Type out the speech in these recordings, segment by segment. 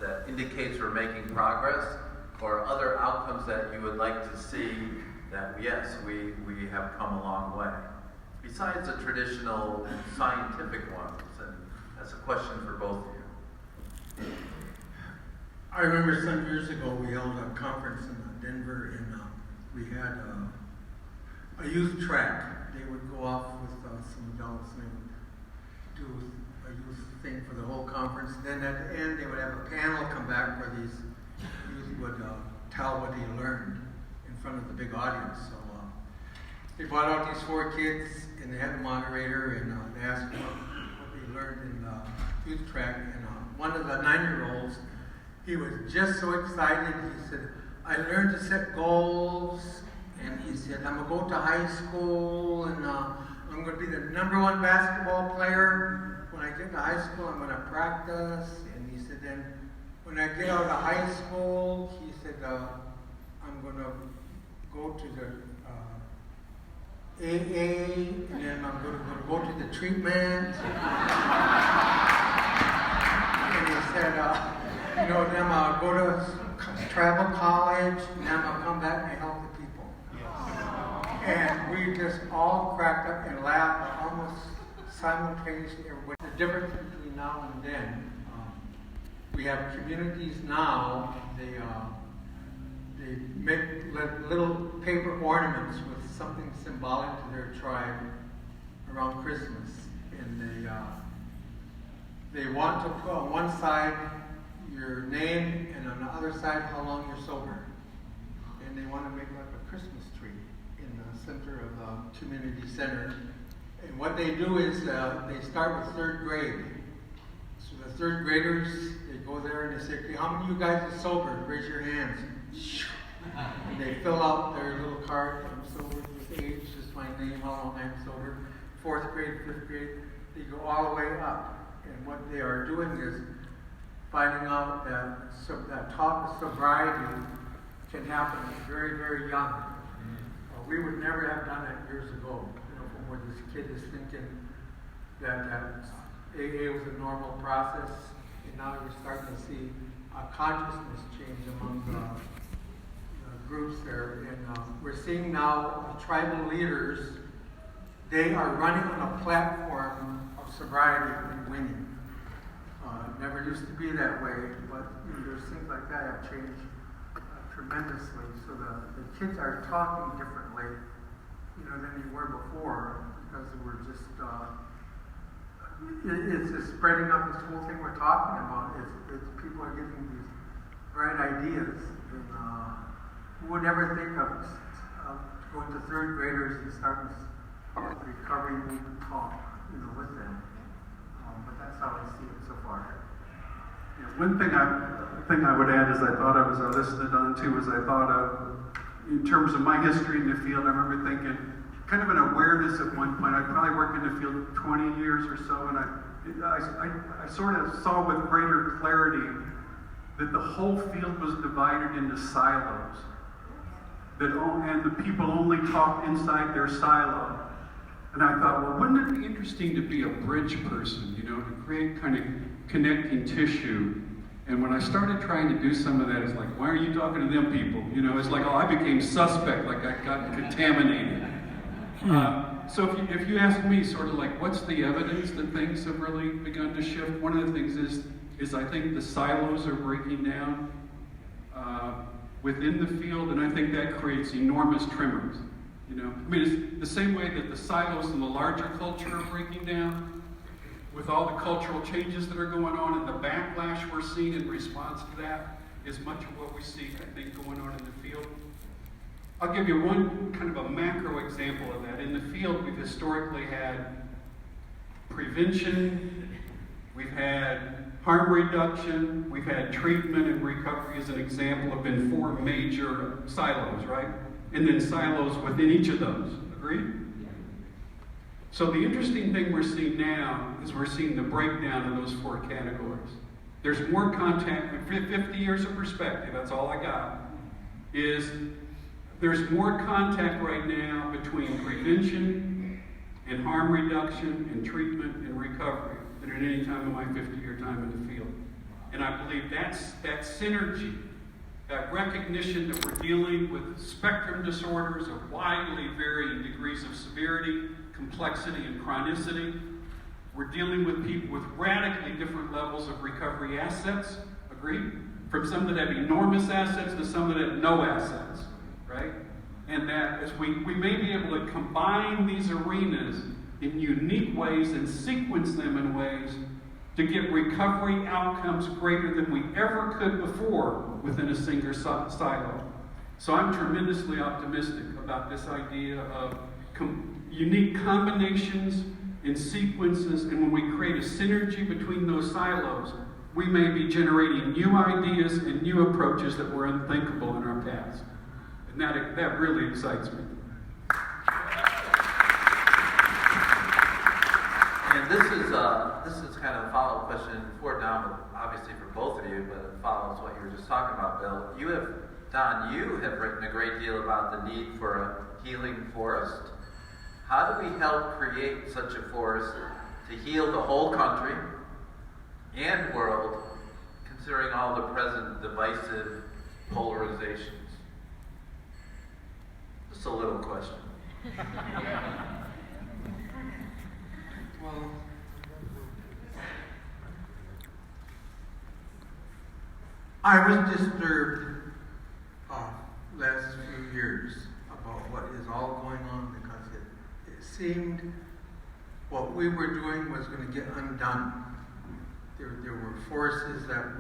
that indicates we're making progress, or other outcomes that you would like to see that, yes, we have come a long way, besides the traditional scientific ones? And that's a question for both of you. I remember some years ago we held a conference in Denver, and we had a youth track. They would go off with some adults and they would do a youth thing for the whole conference. Then at the end they would have a panel come back where these youth would tell what they learned in front of the big audience. So they brought out these 4 kids and they had a moderator, and they asked them what they learned in youth track. And one of the 9-year-olds, he was just so excited. He said, I learned to set goals, and he said, I'm going to go to high school, and I'm going to be the #1 basketball player. When I get to high school, I'm going to practice. And he said, then when I get out of high school, he said, I'm going to go to the AA, and then I'm going to go to the treatment. And he said, then I'm going to go to travel college, and then I'm going to come back and help the people. And we just all cracked up and laughed almost simultaneously. Everybody. The difference between now and then, we have communities now, they make little paper ornaments with something symbolic to their tribe around Christmas. And they want to put on one side your name, and on the other side how long you're sober. And they want to make like a Christmas tree in the center of the community center. And what they do is they start with 3rd grade. So the 3rd graders, they go there and they say, okay, how many of you guys are sober? Raise your hands. And they fill out their little card. I'm sober, this age, this is my name, how long I'm sober. 4th grade, 5th grade, they go all the way up. And what they are doing is finding out that talk of sobriety can happen very, very young. We would never have done it years ago. From where this kid is thinking that AA was a normal process, and now we're starting to see a consciousness change among the groups there. And we're seeing now tribal leaders, they are running on a platform of sobriety and winning. Never used to be that way, but there's things like that have changed tremendously. So the kids are talking differently, than they were before, because we're just it's just spreading up this whole thing we're talking about. It's people are getting these bright ideas, and who would ever think of going to 3rd graders and starting recovery talk, with them. But that's how I see it so far. Yeah, one thing I would add is I listened on to is I thought of, in terms of my history in the field, I remember thinking, kind of an awareness at one point. I probably worked in the field 20 years or so, and I sort of saw with greater clarity that the whole field was divided into silos. And the people only talked inside their silo. And I thought, well, wouldn't it be interesting to be a bridge person, to create kind of connecting tissue? And when I started trying to do some of that, it's like, why are you talking to them people? It's like, oh, I became suspect, like I got contaminated. So if you ask me, sort of like, what's the evidence that things have really begun to shift? One of the things is I think the silos are breaking down within the field, and I think that creates enormous tremors. It's the same way that the silos in the larger culture are breaking down, with all the cultural changes that are going on, and the backlash we're seeing in response to that is much of what we see, I think, going on in the field. I'll give you one kind of a macro example of that. In the field, we've historically had prevention, we've had harm reduction, we've had treatment and recovery as an example have been 4 major silos, right? And then silos within each of those. Agreed? So the interesting thing we're seeing now is we're seeing the breakdown of those 4 categories. There's more contact, 50 years of perspective, that's all I got, is there's more contact right now between prevention and harm reduction and treatment and recovery than at any time in my 50-year time in the field. And I believe that synergy, that recognition that we're dealing with spectrum disorders of widely varying degrees of severity, complexity, and chronicity. We're dealing with people with radically different levels of recovery assets, agreed? From some that have enormous assets to some that have no assets, right? And that as we may be able to combine these arenas in unique ways and sequence them in ways to get recovery outcomes greater than we ever could before within a single silo. So I'm tremendously optimistic about this idea of unique combinations and sequences, and when we create a synergy between those silos, we may be generating new ideas and new approaches that were unthinkable in our past. And that really excites me. And this is kind of a follow-up question for Don, but obviously for both of you, but it follows what you were just talking about, Bill. Don, you have written a great deal about the need for a healing forest. How do we help create such a forest to heal the whole country and world, considering all the present divisive polarizations? Just a little question. Well, I was disturbed last few years about what is all going on, because it seemed what we were doing was going to get undone. There were forces that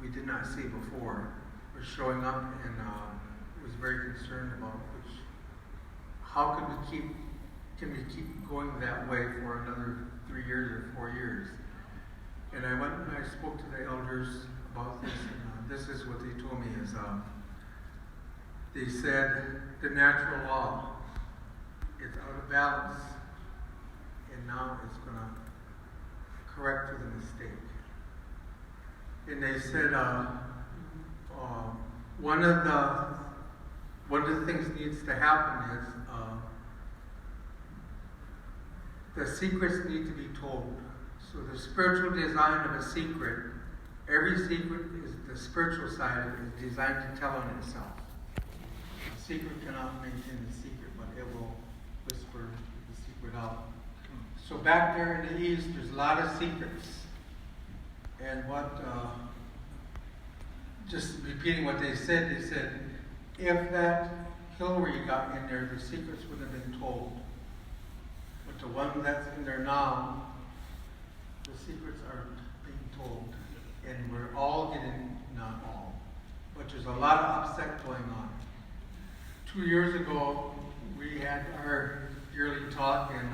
we did not see before were showing up, and was very concerned about how can we keep going that way for another 3 years or 4 years. And I went and I spoke to the elders about this, and this is what they told me is, they said the natural law is out of balance, and now it's going to correct for the mistake. And they said one of the things needs to happen is the secrets need to be told. So the spiritual design of a secret, every secret is the spiritual side of it is designed to tell on itself. A secret cannot maintain the secret, but it will whisper the secret out. So back there in the East, there's a lot of secrets. And just repeating what they said if that Hillary got in there, the secrets would have been told. But the one that's in there now, the secrets are being told. And we're all getting, not all, but there's a lot of upset going on. 2 years ago, we had our yearly talk, and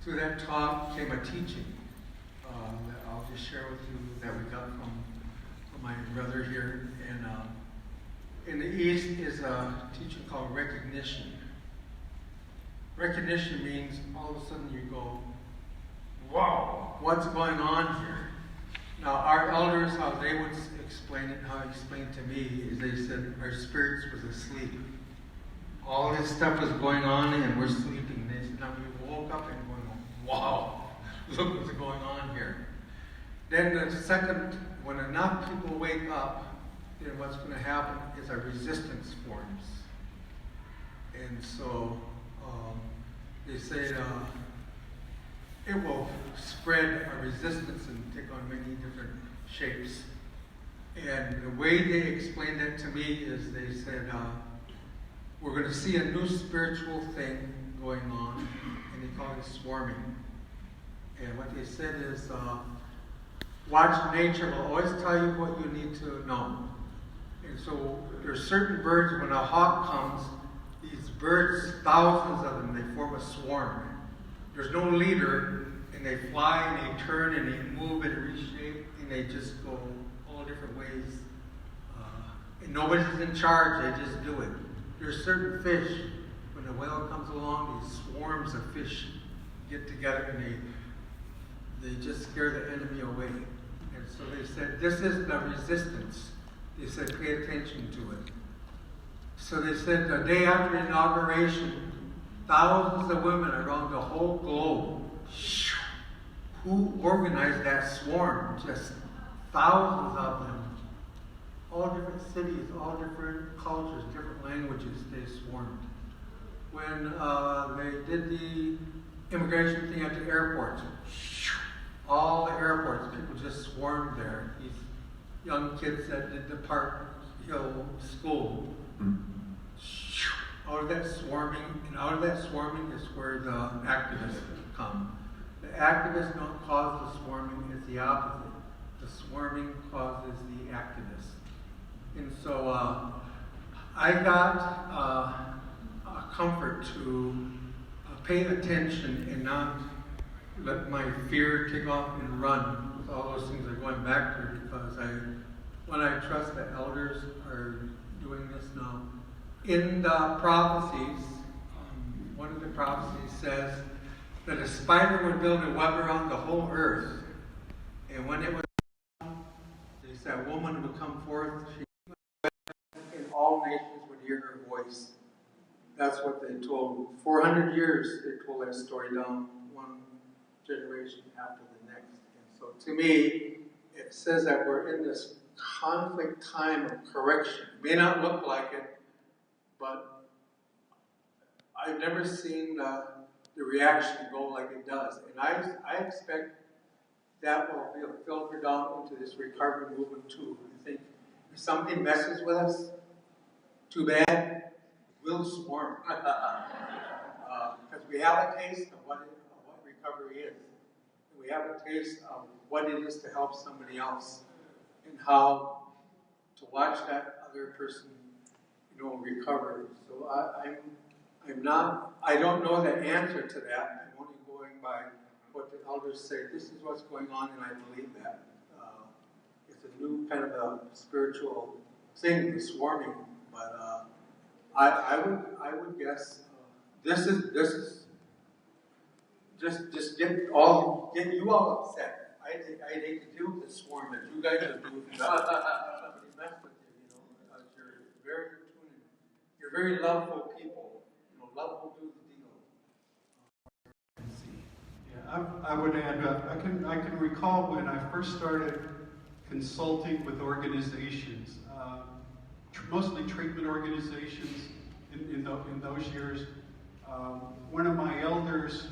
through that talk came a teaching that I'll just share with you that we got from my brother here. And in the East is a teaching called recognition. Recognition means all of a sudden you go, wow, what's going on here? Now, our elders, how they would explain it, how it explained to me, is they said our spirits was asleep. All this stuff was going on and we're sleeping. They said, now we woke up and going, wow, look what's going on here. Then the second, when enough people wake up, then what's going to happen is a resistance forms. And so they say it will spread a resistance and take on many different shapes. And the way they explained it to me is they said, we're going to see a new spiritual thing going on, and they call it swarming. And what they said is, watch nature will always tell you what you need to know. And so there's certain birds, when a hawk comes, these birds, thousands of them, they form a swarm. There's no leader, and they fly, and they turn, and they move, and reshape, and they just go all different ways. And nobody's in charge, they just do it. There's certain fish, when a whale comes along, these swarms of fish get together, and they just scare the enemy away. And so they said, this is the resistance. They said, pay attention to it. So they said the day after inauguration, thousands of women around the whole globe who organized that swarm, just thousands of them. All different cities, all different cultures, different languages, they swarmed. When they did the immigration thing at the airports, all the airports, people just swarmed there. These young kids that did the Park Hill School. Out of that swarming, and out of that swarming is where the activists come. The activists don't cause the swarming, it's the opposite. The swarming causes the activists. And so I got a comfort to pay attention and not let my fear take off and run with all those things I'm going back to, because when I trust that elders are doing this now. In the prophecies, one of the prophecies says that a spider would build a web around the whole earth. And when it was they said a woman would come forth, and all nations would hear her voice. That's what they told. 400 years they told that story down, one generation after the next. And so to me, it says that we're in this conflict time of correction. It may not look like it, but I've never seen the reaction go like it does. And I expect that will be filtered out into this recovery movement too. I think if something messes with us, too bad, we'll swarm. Because we have a taste of what recovery is. And we have a taste of what it is to help somebody else and how to watch that other person recover. So I don't know the answer to that. I'm only going by what the elders say. This is what's going on, and I believe that. It's a new kind of a spiritual thing, the swarming. But I would guess this is just get you all upset. I hate to deal with the swarm that you guys are doing. Somebody messed with you, you're very loveful people. Love will do the deal. Yeah, I would add, I can recall when I first started consulting with organizations, mostly treatment organizations in those years. One of my elders,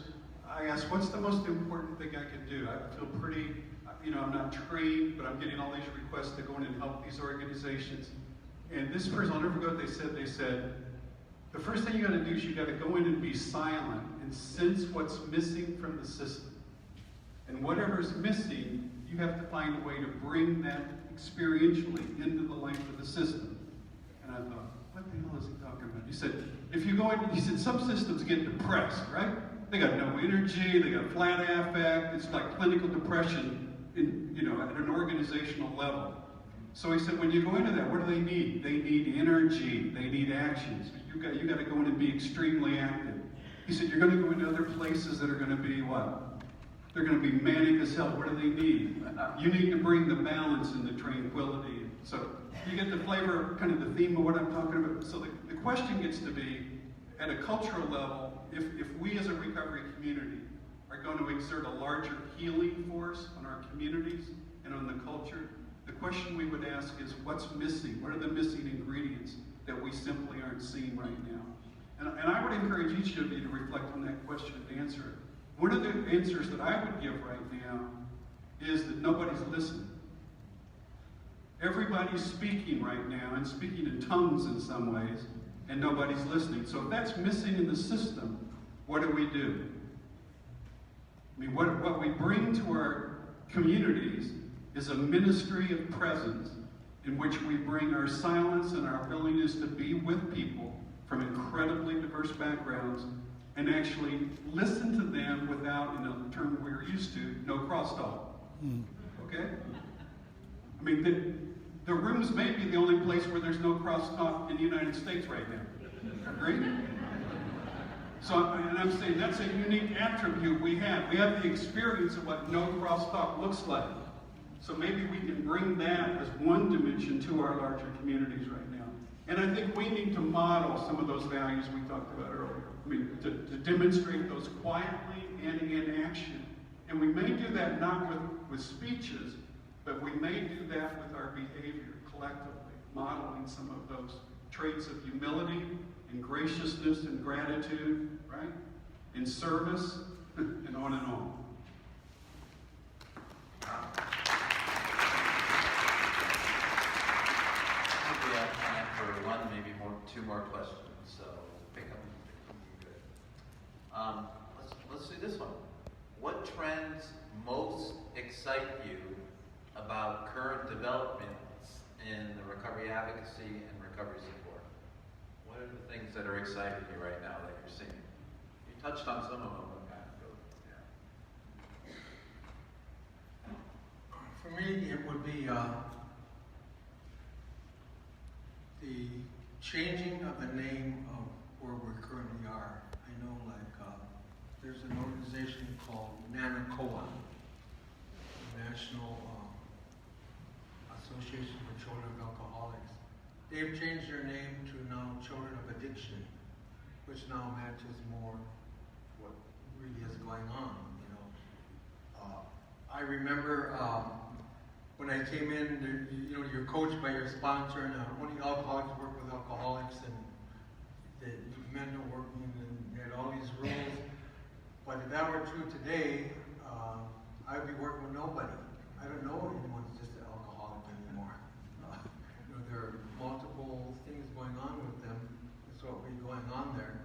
I asked, what's the most important thing I can do? I feel pretty, I'm not trained, but I'm getting all these requests to go in and help these organizations. And this person, I'll never forget what they said, the first thing you got to do is you got to go in and be silent and sense what's missing from the system. And whatever's missing, you have to find a way to bring that experientially into the life of the system. And I thought, what the hell is he talking about? He said, if you go in, he said, some systems get depressed, right? They got no energy, they got flat affect, it's like clinical depression at an organizational level. So he said, when you go into that, what do they need? They need energy, they need actions. You got to go in and be extremely active. He said, you're going to go into other places that are going to be what? They're going to be manic as hell. What do they need? You need to bring the balance and the tranquility. So you get the flavor of kind of the theme of what I'm talking about. So the question gets to be, at a cultural level, if we as a recovery community are going to exert a larger healing force on our communities and on the culture, the question we would ask is, what's missing? What are the missing ingredients that we simply aren't seeing right now? And I would encourage each of you to reflect on that question and answer it. One of the answers that I would give right now is that nobody's listening. Everybody's speaking right now and speaking in tongues in some ways, and nobody's listening. So if that's missing in the system, what do we do? I mean, what we bring to our communities is a ministry of presence in which we bring our silence and our willingness to be with people from incredibly diverse backgrounds and actually listen to them without, in a term we're used to, no crosstalk. Okay? I mean, the rooms may be the only place where there's no crosstalk in the United States right now. Agree? So, and I'm saying that's a unique attribute we have. We have the experience of what no crosstalk looks like. So maybe we can bring that as one dimension to our larger communities right now. And I think we need to model some of those values we talked about earlier. I mean, to demonstrate those quietly and in action And we may do that not with speeches, but we may do that with our behavior collectively, modeling some of those traits of humility and graciousness and gratitude, right? And service, and on and on. I think we have time for one, maybe two more questions. So pick up. Good. Let's do this one. What trends most excite you about current developments in the recovery advocacy and recovery support? What are the things that are exciting you right now that you're seeing? You touched on some of them. For me, it would be the changing of the name of where we currently are. I know, like, there's an organization called NANACOA, National Association for Children of Alcoholics. They've changed their name to now Children of Addiction, which now matches more what really is going on. I remember when I came in, you're coached by your sponsor, and only alcoholics work with alcoholics, and the men don't work, and they had all these rules. But if that were true today, I would be working with nobody. I don't know anyone's just an alcoholic anymore. There are multiple things going on with them. That's what will be going on there.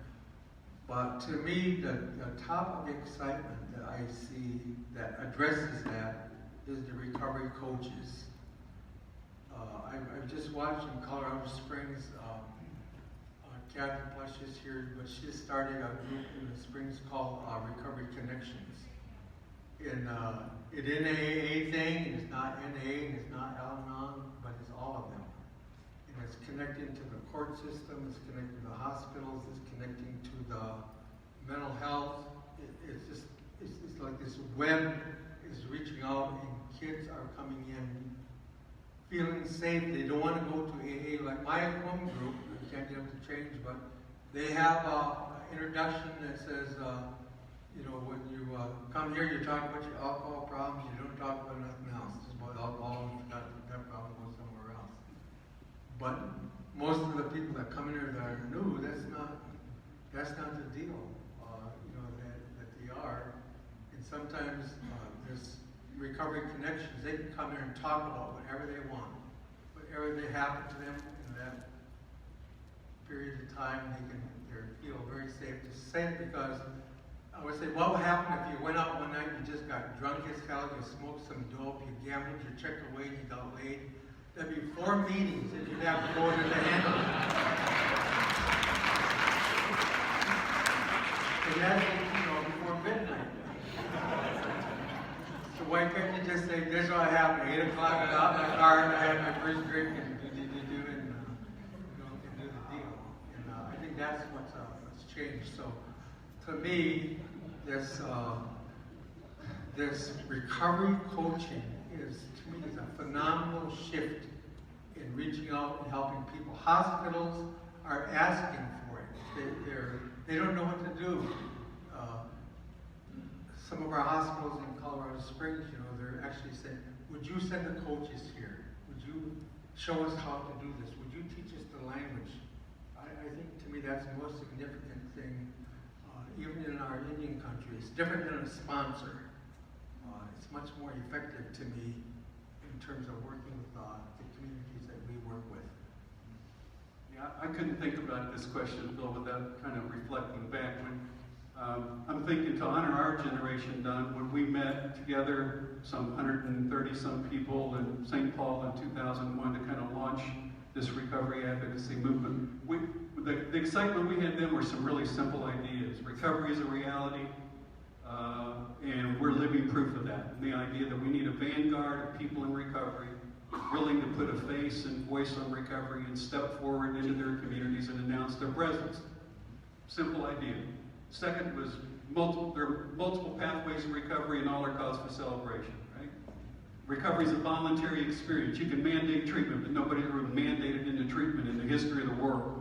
But to me, the top of excitement that I see that addresses that is the recovery coaches. I've just watched in Colorado Springs, Kathy Plush is here, but she started a group in the Springs called Recovery Connections. And it is an AA thing, and it's not NA, and it's not Al-Anon, but it's all of them. And it's connecting to the court system, it's connecting to the hospitals, it's connecting to the mental health. It's like this web is reaching out, and kids are coming in feeling safe. They don't want to go to AA. Like my home group, I can't get them to change, but they have an introduction that says, when you come here, you talk about your alcohol problems, you don't talk about nothing else. Just about alcohol, if you got that problem, go somewhere else. But most of the people that come in here that are new, that's not the deal, that they are. And sometimes there's recovery connections. They can come here and talk about whatever they want, whatever they happen to them in that period of time. They feel very safe to say it, because I would say, what would happen if you went out one night and you just got drunk as hell, you smoked some dope, you gambled, you checked away, and you got laid? There'd be 4 meetings that you'd have to go to handle. And that's, before midnight. So why can't you just say, this is what happened, 8 o'clock, I got in my car, and I had my first drink, and do the deal. And I think that's what's changed. So to me, this recovery coaching is a phenomenal shift in reaching out and helping people. Hospitals are asking for it. They don't know what to do. Some of our hospitals in Colorado Springs, they're actually saying, would you send the coaches here? Would you show us how to do this? Would you teach us the language? I think, to me, that's the most significant thing. Even in our Indian country, it's different than a sponsor. It's much more effective to me in terms of working with the communities that we work with. Yeah, I couldn't think about this question, Bill, without kind of reflecting back. When I'm thinking to honor our generation, Don, when we met together, some 130-some people in St. Paul in 2001 to kind of launch this recovery advocacy movement. The excitement we had then were some really simple ideas. Recovery is a reality, and we're living proof of that. And the idea that we need a vanguard of people in recovery willing to put a face and voice on recovery and step forward into their communities and announce their presence. Simple idea. Second was there are multiple pathways in recovery, and all are cause for celebration, right? Recovery is a voluntary experience. You can mandate treatment, but nobody ever mandated into treatment in the history of the world.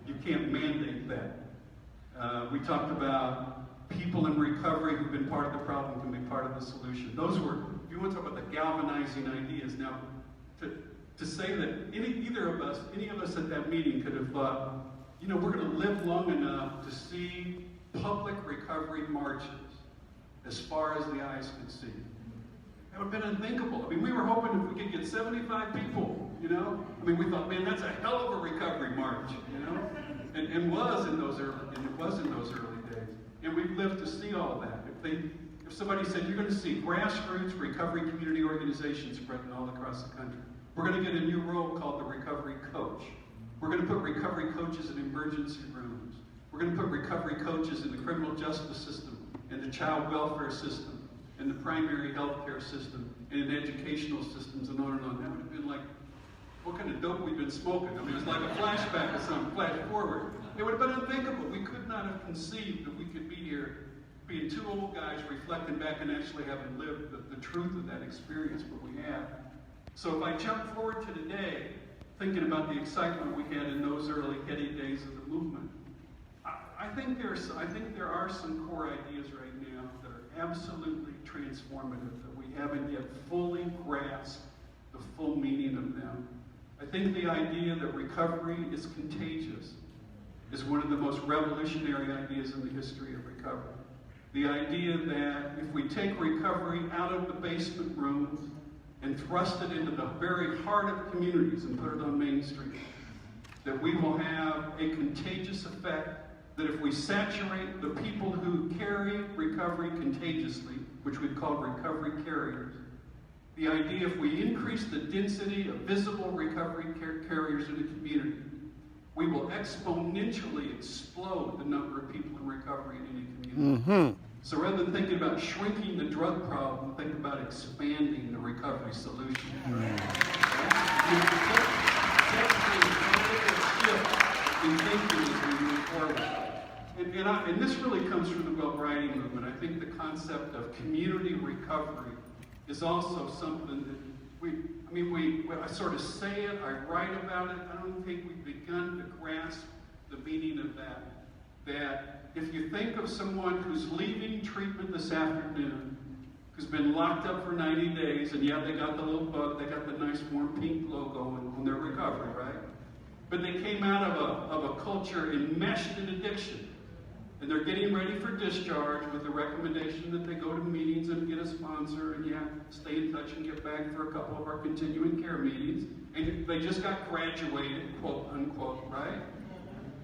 You can't mandate that. We talked about people in recovery who've been part of the problem can be part of the solution. Those were, if you want to talk about the galvanizing ideas. Now, to say that any of us at that meeting could have thought, you know, we're going to live long enough to see public recovery marches as far as the eyes could see. That would have been unthinkable. I mean, we were hoping if we could get 75 people, you know? I mean, we thought, man, that's a hell of a recovery march, you know? And it was in those early days. And we've lived to see all that. If somebody said, you're going to see grassroots recovery community organizations spreading all across the country. We're going to get a new role called the recovery coach. We're going to put recovery coaches in emergency rooms. We're going to put recovery coaches in the criminal justice system, and the child welfare system, and the primary health care system, and in educational systems, and on and on. That would have been like, what kind of dope we've been smoking? I mean, it's like a flashback or something, flash forward. It would have been unthinkable. We could not have conceived that we could be here being two old guys reflecting back and actually having lived the truth of that experience, but we have. So if I jump forward to today, thinking about the excitement we had in those early heady days of the movement, I think there are some core ideas right now that are absolutely transformative that we haven't yet fully grasped the full meaning of them. I think the idea that recovery is contagious is one of the most revolutionary ideas in the history of recovery. The idea that if we take recovery out of the basement rooms and thrust it into the very heart of communities and put it on Main Street, that we will have a contagious effect, that if we saturate the people who carry recovery contagiously, which we've called recovery carriers, the idea if we increase the density of visible recovery carriers in the community, we will exponentially explode the number of people in recovery in any community. Mm-hmm. So rather than thinking about shrinking the drug problem, think about expanding the recovery solution. In thinking as we move forward. And this really comes from the well-writing movement. I think the concept of community recovery is also something that I sort of say it, I write about it. I don't think we've begun to grasp the meaning of that. That if you think of someone who's leaving treatment this afternoon, who's been locked up for 90 days, and yeah, they got the little bug, they got the nice warm pink logo on their recovery, right? But they came out of a culture enmeshed in addiction. And they're getting ready for discharge with the recommendation that they go to meetings and get a sponsor and stay in touch and get back for a couple of our continuing care meetings. And they just got graduated, quote unquote, right?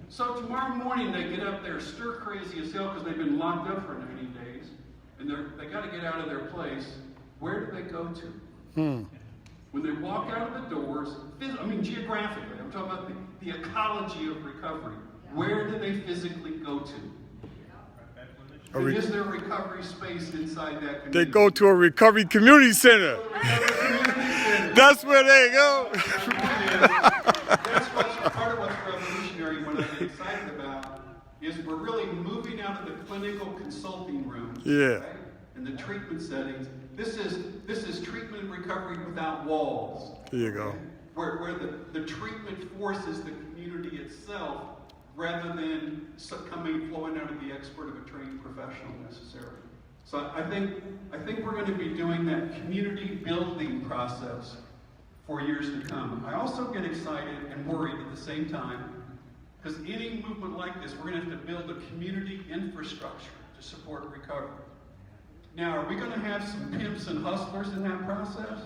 So tomorrow morning they get up there stir crazy as hell because they've been locked up for 90 days. And they got to get out of their place. Where do they go to? When they walk out of the doors, geographically, I'm talking about the ecology of recovery. Where do they physically go to? Is there a recovery space inside that community? They go to a recovery community center. That's where they go. That's part of what's revolutionary, what I get excited about, is we're really moving out of the clinical consulting rooms. Yeah. Right? And the treatment settings. This is treatment and recovery without walls. There you go. Where the treatment forces the community itself, rather than flowing out of the expert of a trained professional necessarily. So I think we're going to be doing that community building process for years to come. I also get excited and worried at the same time, because any movement like this, we're going to have to build a community infrastructure to support recovery. Now, are we going to have some pimps and hustlers in that process?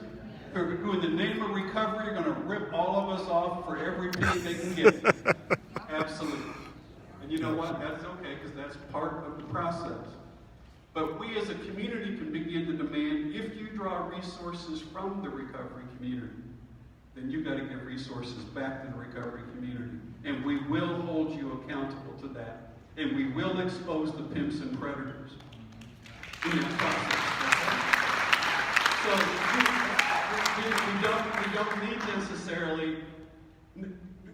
Who in the name of recovery are going to rip all of us off for every penny they can get? Absolutely. And you know what? That's okay, because that's part of the process. But we as a community can begin to demand, if you draw resources from the recovery community, then you've got to give resources back to the recovery community. And we will hold you accountable to that. And we will expose the pimps and predators in that process. So we don't need necessarily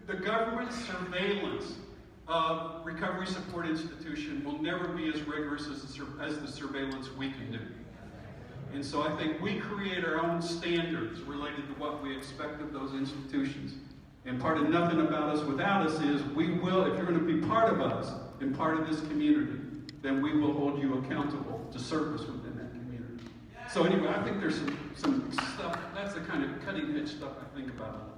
the government's surveillance of recovery support institution will never be as rigorous as the surveillance we can do. And so I think we create our own standards related to what we expect of those institutions. And part of nothing about us without us is we will, if you're going to be part of us and part of this community, then we will hold you accountable to service within that community. So anyway, I think there's some stuff, that's the kind of cutting edge stuff I think about.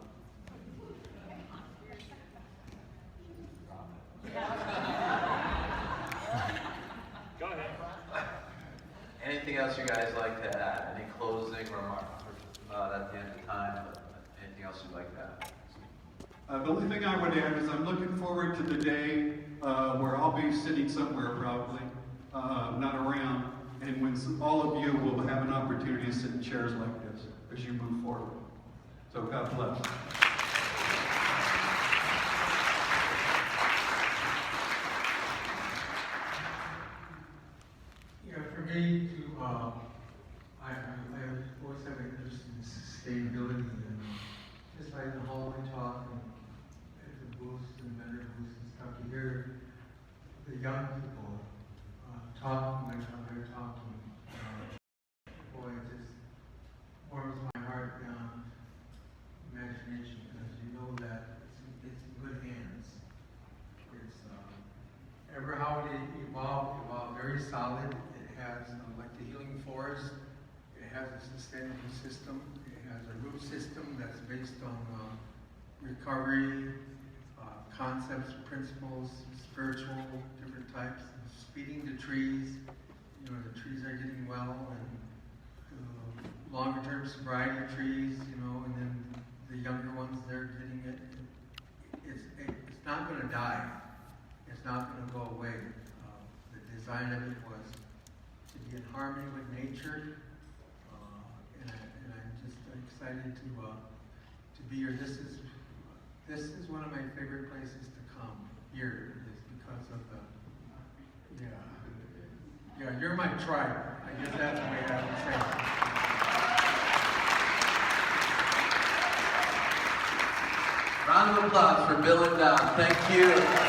Go ahead. Anything else you guys like to add? Any closing remarks? Not at the end of time, but anything else you'd like to add? The only thing I would add is I'm looking forward to the day where I'll be sitting somewhere probably, not around, and when all of you will have an opportunity to sit in chairs like this as you move forward. So God bless. Yeah, for me, I always have an interest in sustainability, and just like the hallway talk and at the booths and vendor booths and stuff, you hear the young people talking like how they're talking. Boy, it just warms my heart beyond imagination, because you know that it's in good hands. It's ever how it evolved very solid. It has like the healing forest. It has a sustainable system. It has a root system that's based on recovery, concepts, principles, spiritual, different types. Feeding the trees. You know, the trees are getting well, and longer term sobriety trees, you know, and then the younger ones, they're getting it. It's not going to die. It's not going to go away. The design of it was to be in harmony with nature, and I'm just excited to be here. This is one of my favorite places to come here, is because of the you're my tribe. I guess that's the way I would say it. Round of applause for Bill and Don. Thank you.